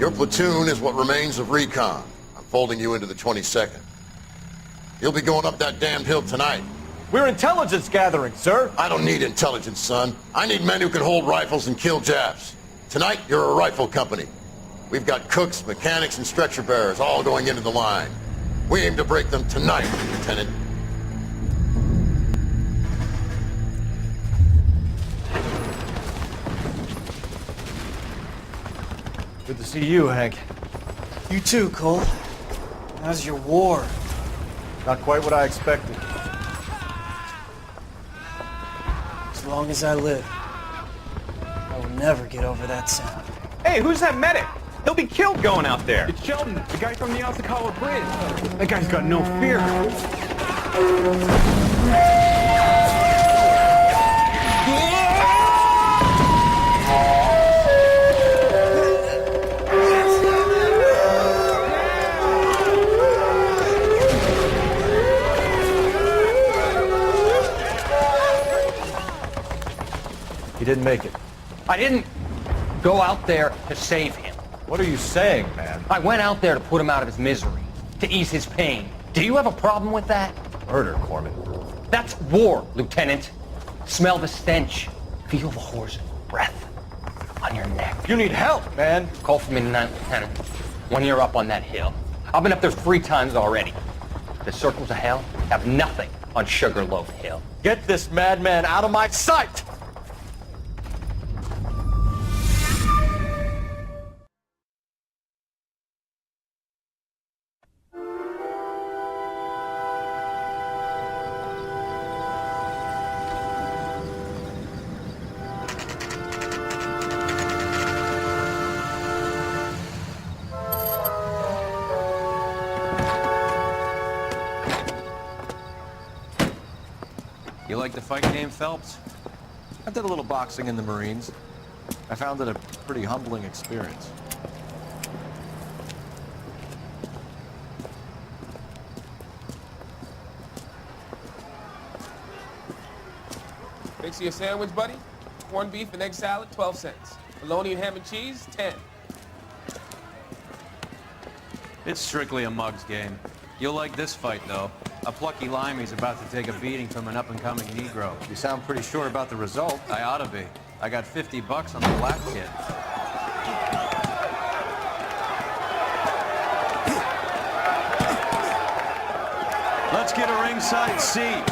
Your platoon is what remains of recon. I'm folding you into the 22nd. You'll be going up that damned hill tonight. We're intelligence gathering, sir. I don't need intelligence, son. I need men who can hold rifles and kill Japs. Tonight, you're a rifle company. We've got cooks, mechanics, and stretcher bearers all going into the line. We aim to break them tonight, Lieutenant. Good to see you, Hank. You too, Cole. How's your war? Not quite what I expected. As long as I live, I will never get over that sound. Hey, who's that medic? He'll be killed going out there. It's Sheldon, the guy from the Osakawa Bridge. That guy's got no fear. He didn't make it. I didn't go out there to save him. What are you saying, man? I went out there to put him out of his misery, to ease his pain. Do you have a problem with that? Murder, Corman. That's war, Lieutenant. Smell the stench. Feel the horse's breath on your neck. You need help, man. Call for me tonight, Lieutenant. When you're up on that hill. I've been up there 3 times already. The circles of hell have nothing on Sugarloaf Hill. Get this madman out of my sight! You like the fight game, Phelps? I did a little boxing in the Marines. I found it a pretty humbling experience. Fix you a sandwich, buddy? Corned beef and egg salad, 12 cents. Bologna and ham and cheese, 10. It's strictly a mug's game. You'll like this fight, though. A plucky limey's about to take a beating from an up-and-coming Negro. You sound pretty sure about the result. I ought to be. I got $50 on the black kid. Let's get a ringside seat.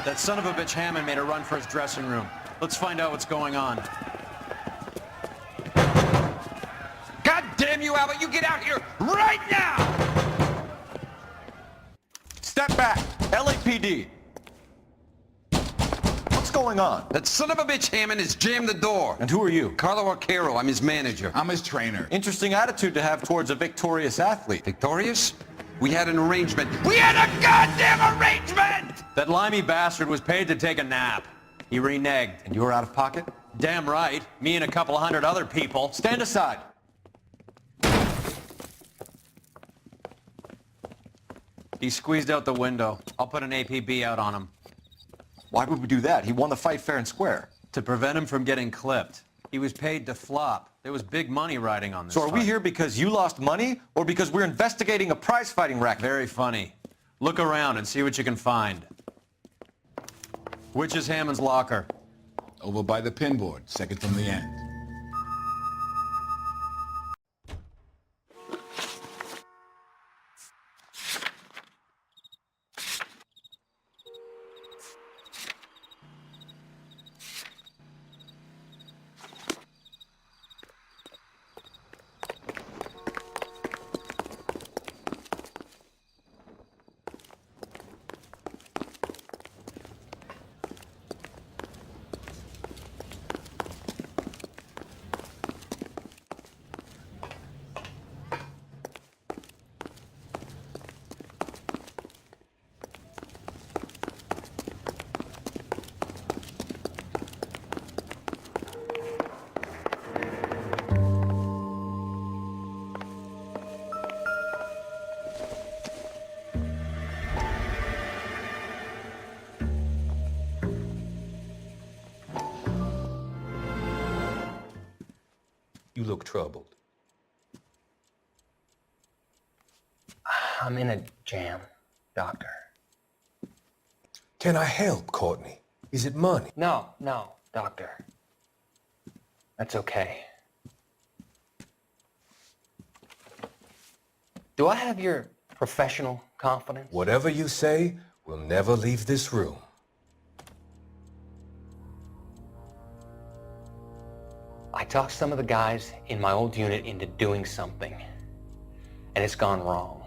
That son of a bitch Hammond made a run for his dressing room. Let's find out what's going on. God damn you, Albert, you get out here right now! Step back! LAPD! What's going on? That son of a bitch Hammond has jammed the door. And who are you? Carlo Arcaro, I'm his manager. I'm his trainer. Interesting attitude to have towards a victorious athlete. Victorious? We had an arrangement. We had a goddamn arrangement! That limey bastard was paid to take a nap. He reneged. And you were out of pocket? Damn right. Me and a couple 100 other people. Stand aside. He squeezed out the window. I'll put an APB out on him. Why would we do that? He won the fight fair and square. To prevent him from getting clipped. He was paid to flop. There was big money riding on this So are we fight. here because you lost money or because we're investigating a prize-fighting racket? Very funny. Look around and see what you can find. Which is Hammond's locker? Over by the pinboard, second from the end. You look troubled. I'm in a jam, Doctor. Can I help, Courtney? Is it money? No, Doctor. That's okay. Do I have your professional confidence? Whatever you say, we'll never leave this room. I talked some of the guys in my old unit into doing something, and it's gone wrong.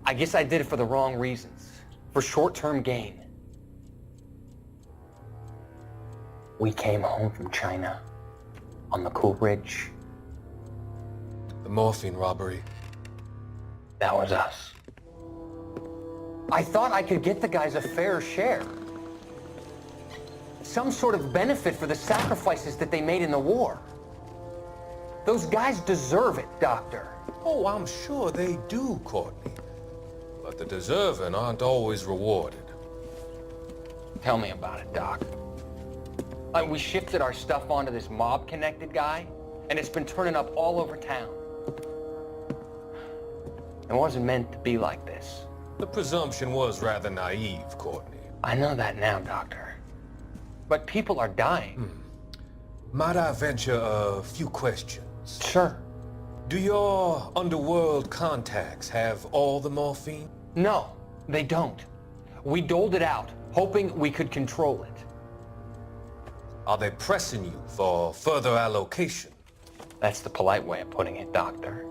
I guess I did it for the wrong reasons, for short-term gain. We came home from China on the Cool Ridge. The morphine robbery. That was us. I thought I could get the guys a fair share. Some sort of benefit for the sacrifices that they made in the war. Those guys deserve it, Doctor. Oh, I'm sure they do, Courtney. But the deserving aren't always rewarded. Tell me about it, Doc. We shifted our stuff onto this mob-connected guy, and it's been turning up all over town. It wasn't meant to be like this. The presumption was rather naive, Courtney. I know that now, Doctor. But people are dying. Might I venture a few questions? Sure. Do your underworld contacts have all the morphine? No, they don't. We doled it out, hoping we could control it. Are they pressing you for further allocation? That's the polite way of putting it, Doctor.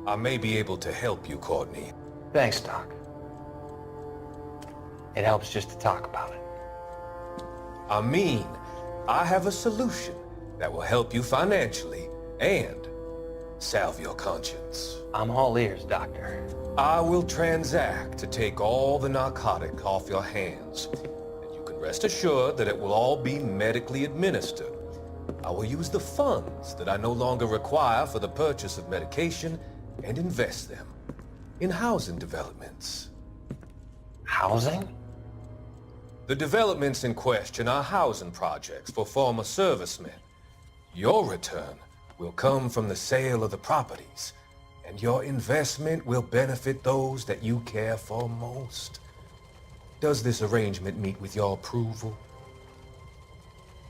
I may be able to help you, Courtney. Thanks, Doc. It helps just to talk about it. I mean, I have a solution that will help you financially and salve your conscience. I'm all ears, Doctor. I will transact to take all the narcotic off your hands. And you can rest assured that it will all be medically administered. I will use the funds that I no longer require for the purchase of medication and invest them in housing developments. Housing? The developments in question are housing projects for former servicemen. Your return will come from the sale of the properties, and your investment will benefit those that you care for most. Does this arrangement meet with your approval?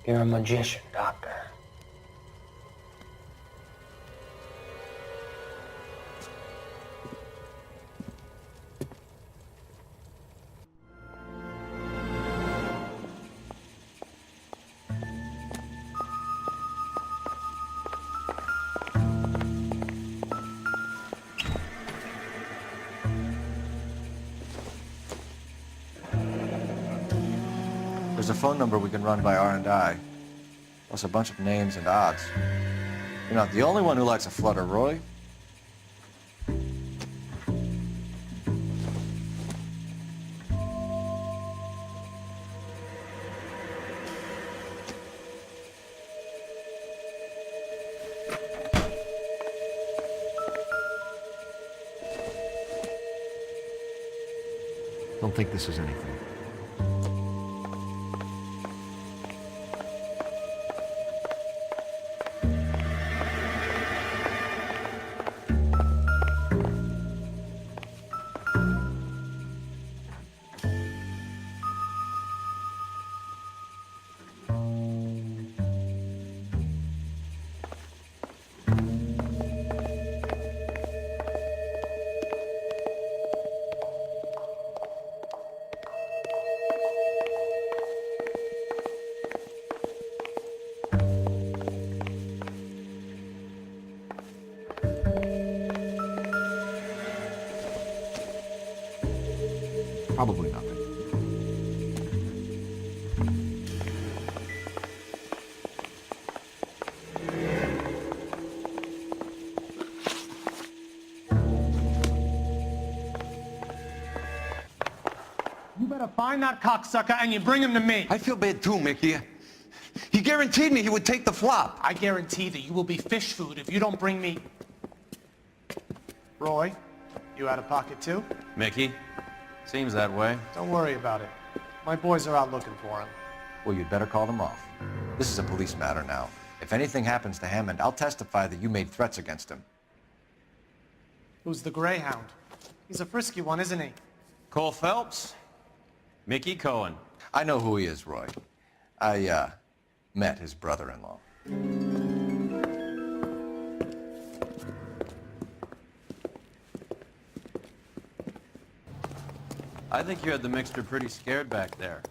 You're a magician, Doctor. There's a phone number we can run by R&I, plus a bunch of names and odds. You're not the only one who likes a flutter, Roy. Don't think this is anything. Probably nothing. You better find that cocksucker and you bring him to me. I feel bad too, Mickey. He guaranteed me he would take the flop. I guarantee that you will be fish food if you don't bring me... Roy, you out of pocket too? Mickey? Seems that way. Don't worry about it. My boys are out looking for him. Well, you'd better call them off. This is a police matter now. If anything happens to Hammond, I'll testify that you made threats against him. Who's the Greyhound? He's a frisky one, isn't he? Cole Phelps? Mickey Cohen. I know who he is, Roy. I, met his brother-in-law. I think you had the mixture pretty scared back there.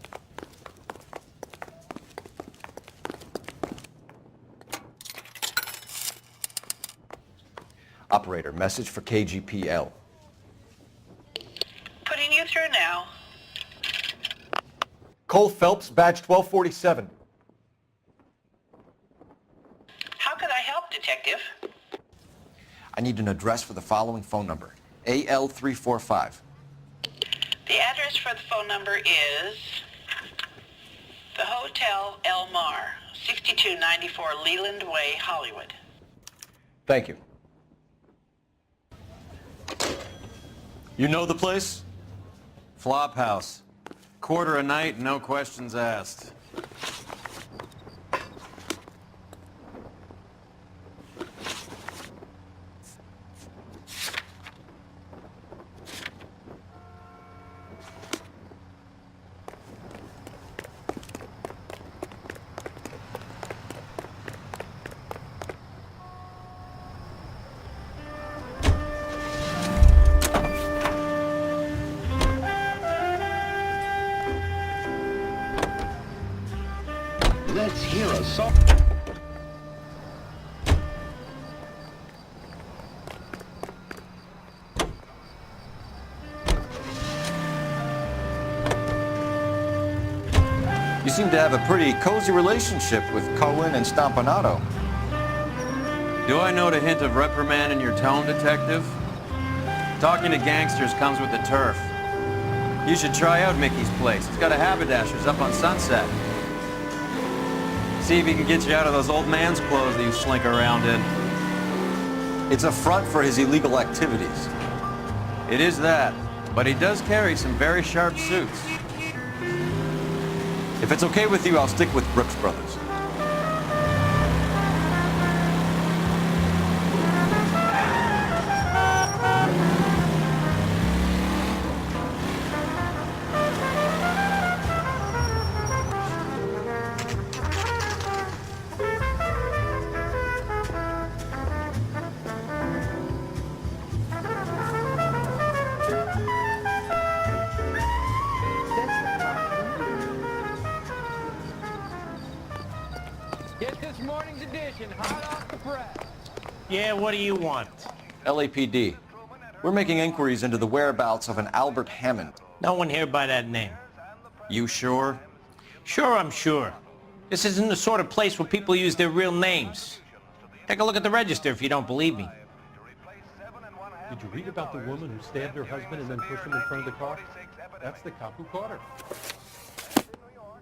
Operator, message for KGPL. Putting you through now. Cole Phelps, badge 1247. How could I help, Detective? I need an address for the following phone number. AL345. The address for the phone number is the Hotel L.A.Noire, 6294 Leland Way, Hollywood. Thank you. You know the place? Flop house. Quarter a night, no questions asked. Let's hear a song. You seem to have a pretty cozy relationship with Cohen and Stompanato. Do I note a hint of reprimand in your tone, Detective? Talking to gangsters comes with the turf. You should try out Mickey's place. It's got a haberdasher's up on Sunset. See if he can get you out of those old man's clothes that you slink around in. It's a front for his illegal activities. It is that, but he does carry some very sharp suits. If it's okay with you, I'll stick with Brooks Brothers. Get this morning's edition hot off the press. Yeah, what do you want? LAPD. We're making inquiries into the whereabouts of an Albert Hammond. No one here by that name. You sure? Sure, I'm sure. This isn't the sort of place where people use their real names. Take a look at the register if you don't believe me. Did you read about the woman who stabbed her husband and then pushed him in front of the car? That's the cop who caught her.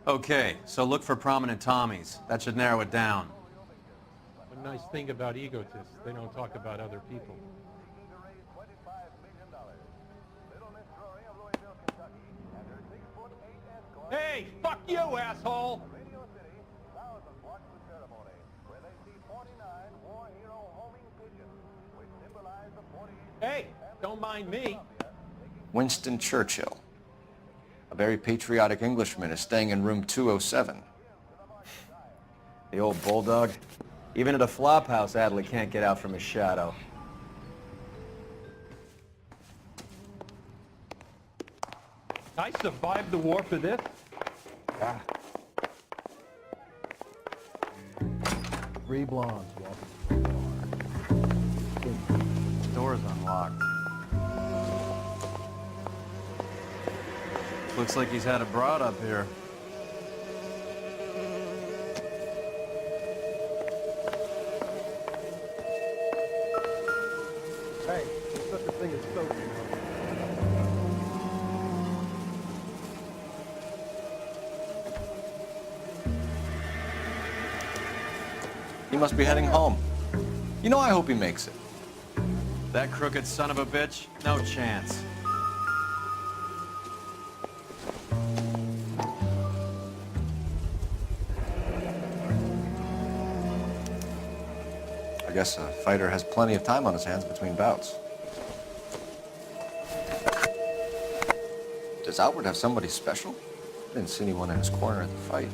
Okay, so look for prominent Tommies. That should narrow it down. One nice thing about egotists, they don't talk about other people. Hey, fuck you, asshole! Hey, don't mind me. Winston Churchill. A very patriotic Englishman is staying in room 207. The old bulldog. Even at a flop house, Adley can't get out from his shadow. I survived the war for this. Ah. 3 blondes Door's unlocked. Looks like he's had a broad up here. Hey, there's such a thing as soap. He must be heading home. You know, I hope he makes it. That crooked son of a bitch? No chance. I guess a fighter has plenty of time on his hands between bouts. Does Albert have somebody special? I didn't see anyone in his corner at the fight.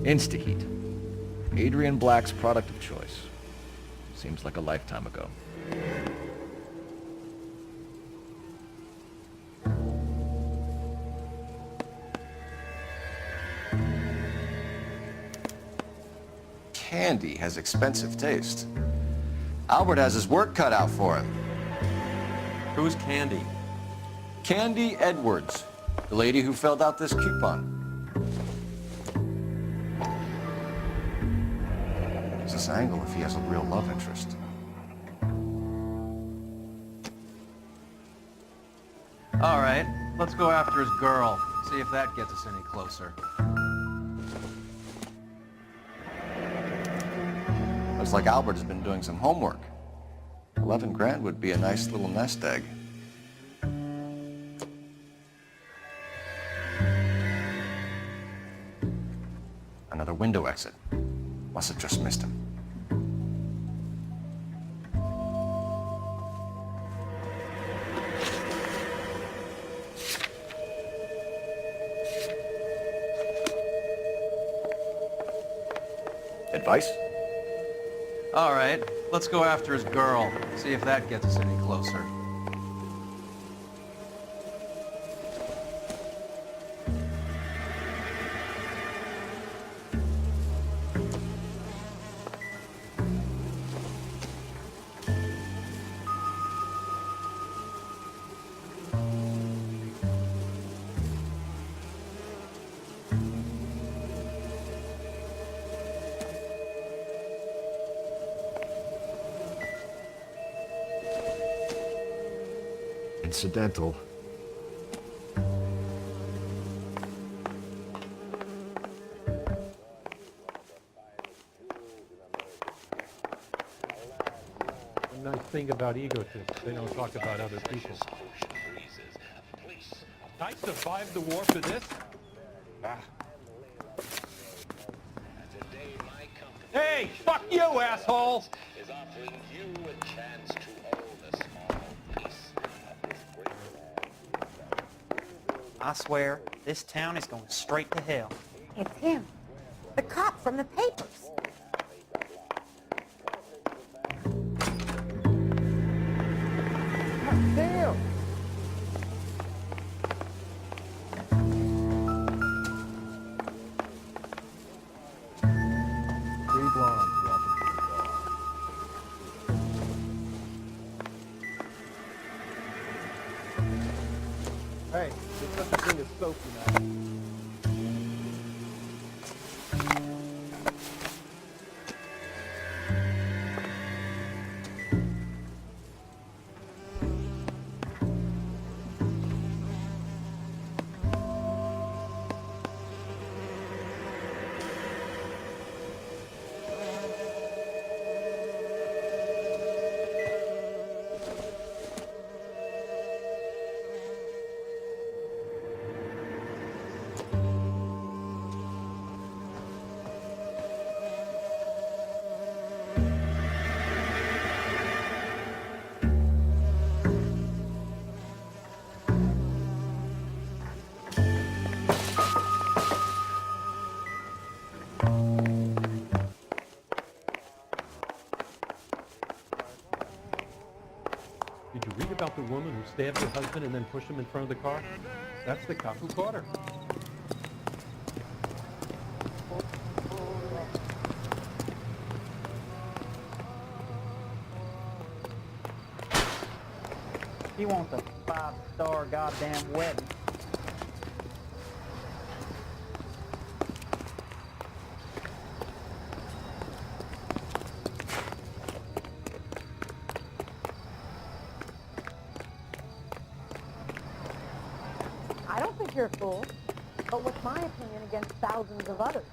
Instaheat. Adrian Black's product of choice. Seems like a lifetime ago. Candy has expensive taste. Albert has his work cut out for him. Who's Candy? Candy Edwards, the lady who filled out this coupon. Gives this angle if he has a real love interest. All right, let's go after his girl. See if that gets us any closer. Looks like Albert has been doing some homework. 11 grand would be a nice little nest egg. Another window exit. Must have just missed him. Advice? All right, let's go after his girl. See if that gets us any closer. Incidental. The nice thing about egotists, they don't talk about other people. I survived the war for this? Ah. Hey, fuck you, asshole! Is offering you a chance to hold a small piece of this great. I swear, this town is going straight to hell. It's him. The cop from the papers. Damn! Three blondes walking through the bar. Hey, there's such a thing as soap, you know. Did you read about the woman who stabbed her husband and then pushed him in front of the car? That's the cop who caught her. He wants a 5-star goddamn wedding. I don't think you're a fool. But what's my opinion against thousands of others?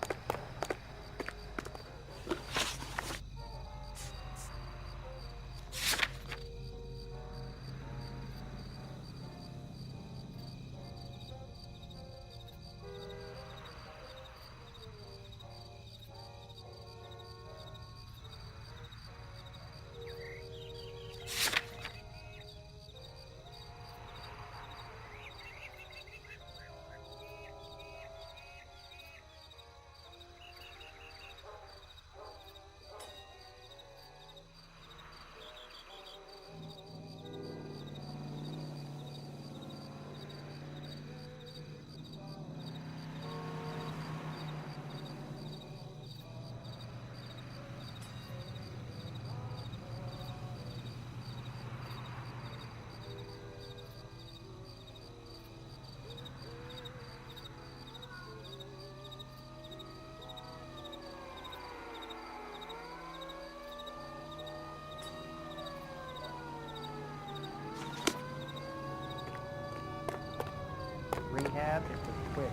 quick.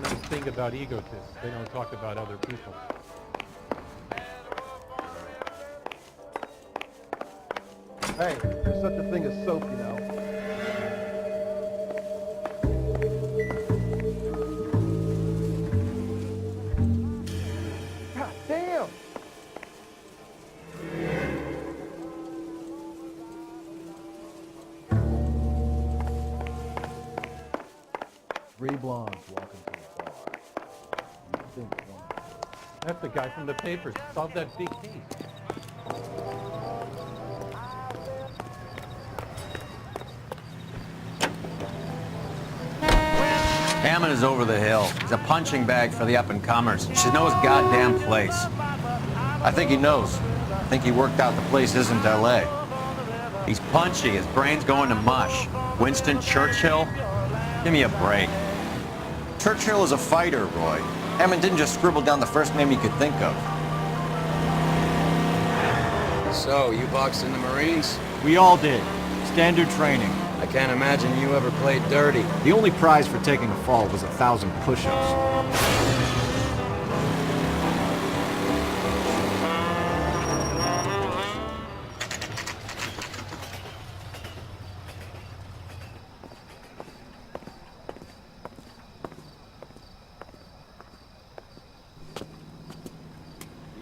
The nice thing about egotists, they don't talk about other people. Hey, there's such a thing as soap, you know. God damn! Three blondes walking to the bar. You think one. That's the guy from the papers. Solved that big case. Hammond is over the hill. He's a punching bag for the up-and-comers. You should know his goddamn place. I think he knows. I think he worked out the place isn't L.A. He's punchy. His brain's going to mush. Winston Churchill? Give me a break. Churchill is a fighter, Roy. Hammond didn't just scribble down the first name he could think of. So, you boxed in the Marines? We all did. Standard training. I can't imagine you ever played dirty. The only prize for taking a fall was 1,000 push-ups.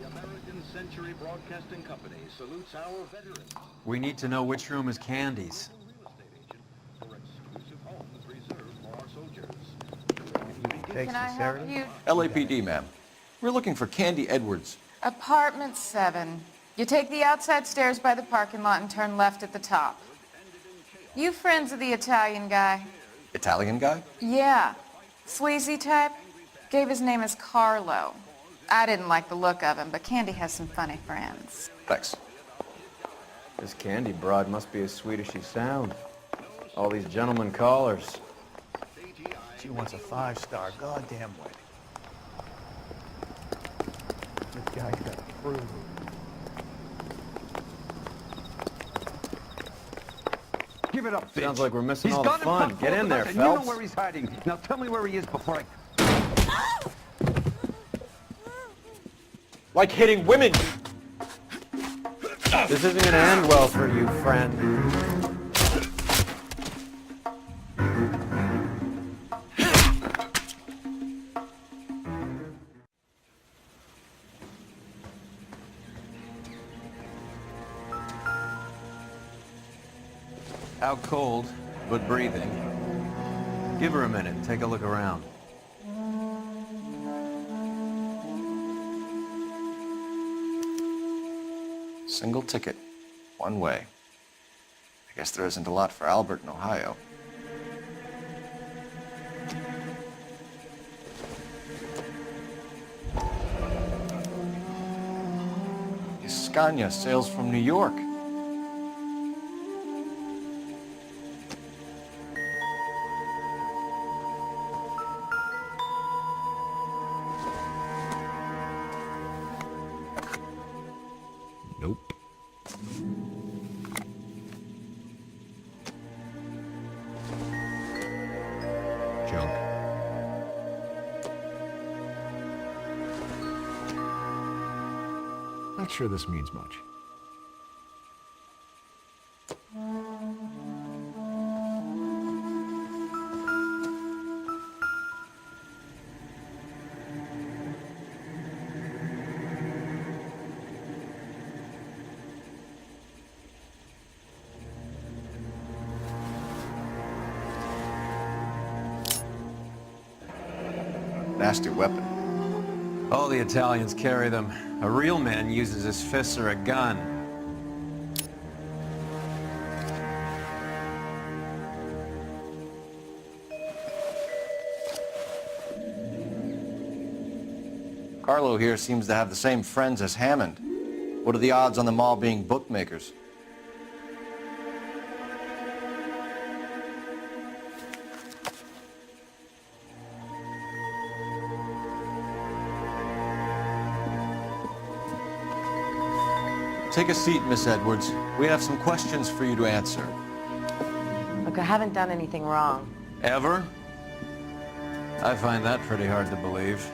The American Century Broadcasting Company salutes our veterans. We need to know which room is Candy's. Can I help you? LAPD, ma'am. We're looking for Candy Edwards. Apartment 7. You take the outside stairs by the parking lot and turn left at the top. You friends of the Italian guy? Italian guy? Yeah. Sleazy type? Gave his name as Carlo. I didn't like the look of him, but Candy has some funny friends. Thanks. This Candy broad must be as sweet as she sounds. All these gentlemen callers. She wants a 5-star goddamn wedding. This guy's got a prove. Give it up, bitch. Sounds like we're missing He's all the gone fun. and fucked Get in both there, of us, and you know Phelps. where he's hiding. Now tell me where he is before Like hitting women! This isn't going to end well for you, friend. Out cold, but breathing. Give her a minute. Take a look around. Single ticket. One way. I guess there isn't a lot for Albert in Ohio. Scania sails from New York. Nope. Junk. Not sure this means much. Nasty weapon. All the Italians carry them. A real man uses his fists or a gun. Carlo here seems to have the same friends as Hammond. What are the odds on them all being bookmakers? Take a seat, Miss Edwards. We have some questions for you to answer. Look, I haven't done anything wrong. Ever? I find that pretty hard to believe.